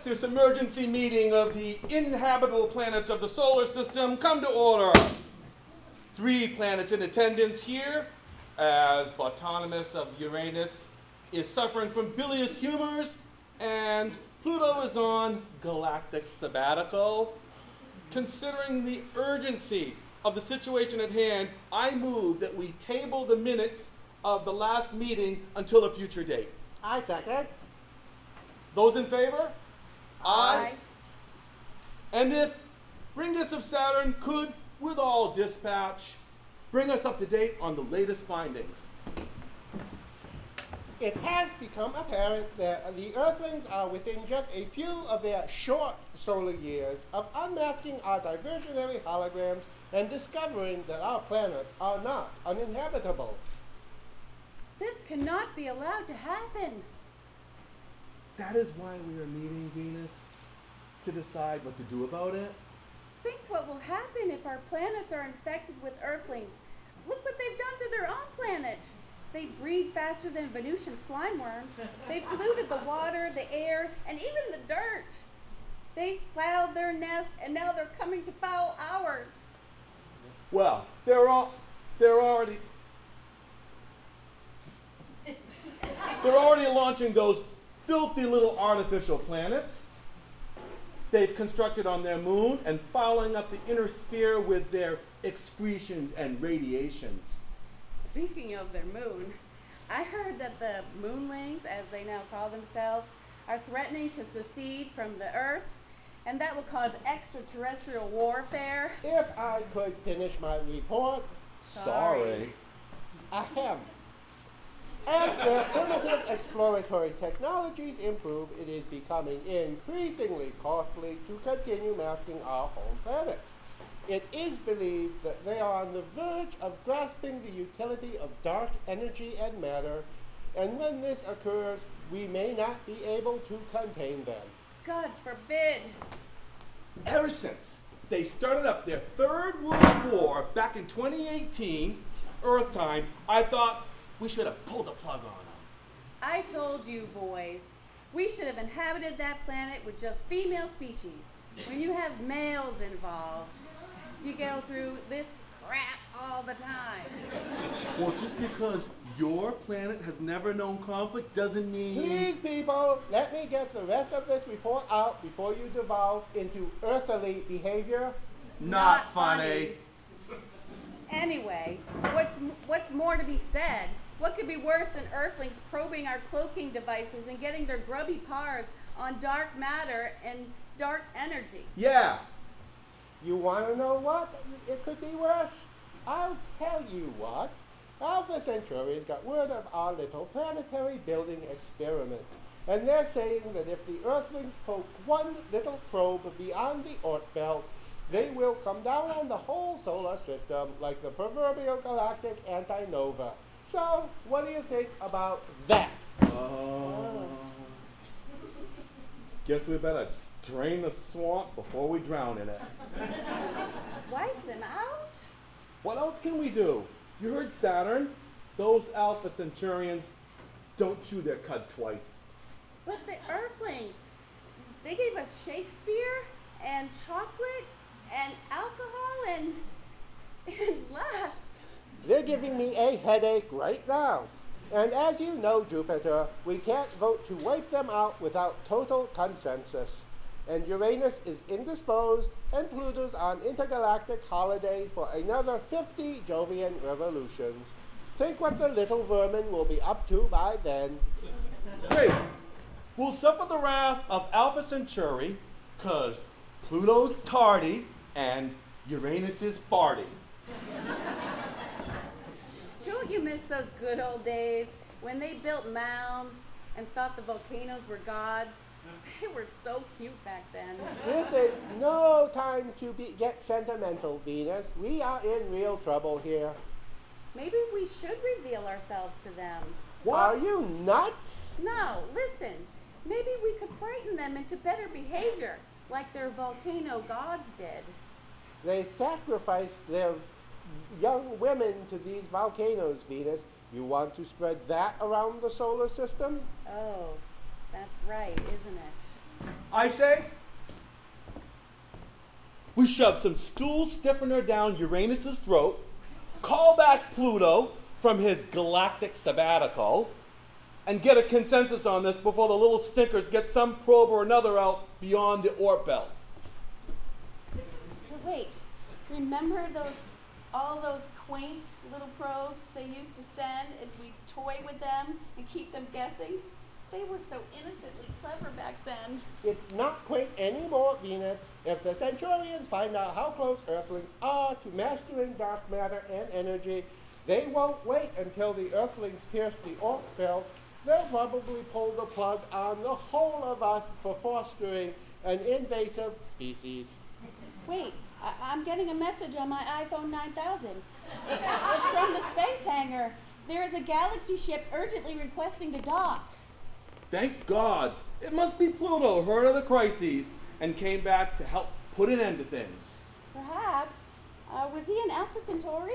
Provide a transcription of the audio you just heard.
this emergency meeting of the inhabitable planets of the solar system come to order. 3 planets in attendance here, as Bottomos of Uranus is suffering from bilious humors, and Pluto is on galactic sabbatical. Considering the urgency of the situation at hand, I move that we table the minutes of the last meeting until a future date. I second. Those in favor? Aye. And if Ringus of Saturn could, with all dispatch, bring us up to date on the latest findings. It has become apparent that the Earthlings are within just a few of their short solar years of unmasking our diversionary holograms and discovering that our planets are not uninhabitable. This cannot be allowed to happen. That is why we are meeting, Venus, to decide what to do about it. Think what will happen if our planets are infected with Earthlings. Look what they've done to their own planet. They breed faster than Venusian slime worms. They've polluted the water, the air, and even the dirt. They fouled their nest, and now they're coming to foul ours. Well, they're already launching those filthy little artificial planets. They've constructed on their moon and fouling up the inner sphere with their excretions and radiations. Speaking of their moon, I heard that the moonlings, as they now call themselves, are threatening to secede from the Earth, and that will cause extraterrestrial warfare. If I could finish my report. Sorry. Ahem. As their primitive exploratory technologies improve, it is becoming increasingly costly to continue masking our home planets. It is believed that they are on the verge of grasping the utility of dark energy and matter, and when this occurs, we may not be able to contain them. Gods forbid. Ever since they started up their Third World War back in 2018, Earth time, I thought we should have pulled the plug on them. I told you, boys, we should have inhabited that planet with just female species. When you have males involved, you go through this crap all the time. Well, just because your planet has never known conflict doesn't mean... Please, people, let me get the rest of this report out before you devolve into earthly behavior. Not funny. Anyway, what's more to be said? What could be worse than Earthlings probing our cloaking devices and getting their grubby paws on dark matter and dark energy? Yeah. You want to know what? It could be worse. I'll tell you what. Alpha Centauri's got word of our little planetary building experiment. And they're saying that if the Earthlings poke one little probe beyond the Oort belt, they will come down on the whole solar system like the proverbial galactic anti-nova. So, what do you think about that? Guess we better drain the swamp before we drown in it. Wipe them out? What else can we do? You heard Saturn? Those Alpha Centaurians don't chew their cud twice. But the Earthlings, they gave us Shakespeare and chocolate and alcohol and lust. They're giving me a headache right now. And as you know, Jupiter, we can't vote to wipe them out without total consensus. And Uranus is indisposed, and Pluto's on intergalactic holiday for another 50 Jovian revolutions. Think what the little vermin will be up to by then. Hey, we'll suffer the wrath of Alpha Centauri, 'cause Pluto's tardy and Uranus is farty. Don't you miss those good old days when they built mounds and thought the volcanoes were gods? They were so cute back then. This is no time to get sentimental, Venus. We are in real trouble here. Maybe we should reveal ourselves to them. What? Are you nuts? No, listen. Maybe we could frighten them into better behavior, like their volcano gods did. They sacrificed their young women to these volcanoes, Venus. You want to spread that around the solar system? Oh, that's right, isn't it? I say, we shove some stool stiffener down Uranus's throat, call back Pluto from his galactic sabbatical, and get a consensus on this before the little stinkers get some probe or another out beyond the Oort belt. Wait, remember all those quaint little probes they used to send, and we toy with them and keep them guessing? They were so innocently clever back then. It's not quaint anymore, Venus. If the Centurions find out how close Earthlings are to mastering dark matter and energy, they won't wait until the Earthlings pierce the Oort belt. They'll probably pull the plug on the whole of us for fostering an invasive species. Wait, I'm getting a message on my iPhone 9000. It's from the space hangar. There is a galaxy ship urgently requesting to dock. Thank gods. It must be Pluto heard of the crises and came back to help put an end to things. Perhaps. Was he an Alpha Centauri?